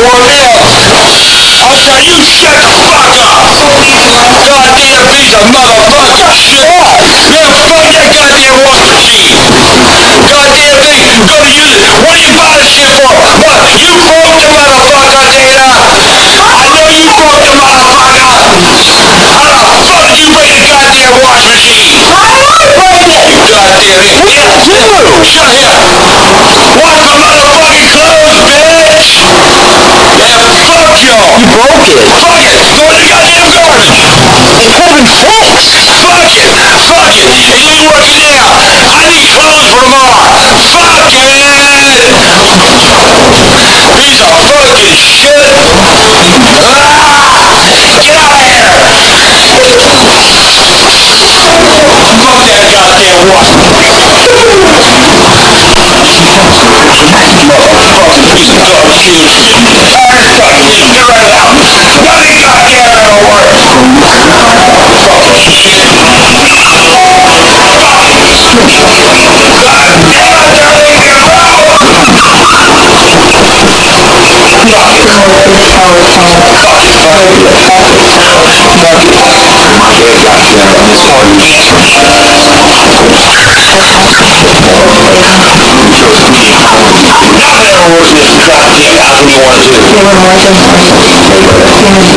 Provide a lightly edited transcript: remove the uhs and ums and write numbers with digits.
I tell you, shut the fuck up. Goddamn piece of motherfucker shit. Man, fuck that goddamn washing machine. Goddamn thing, you gonna use it. What do you buy the shit for? What? You broke the motherfucker, Dana. I know you broke the motherfucker. How the fuck you break the goddamn washing machine? You goddamn idiot. Shut here. Wash my motherfucking clothes, bitch. And fuck y'all. You broke it. Fuck it. Throw it in the goddamn garbage. For heaven's sakes. Fuck it. Fuck it. You ain't working now. I need clothes for tomorrow. Fuck it. Piece of fucking shit. Get out of here. Fuck that goddamn washing machine. Motherfucking piece of dog shit. Alright, fuck it. Get right out. What the goddamn hell works? Fucking shit. Goddamn, I don't even want to.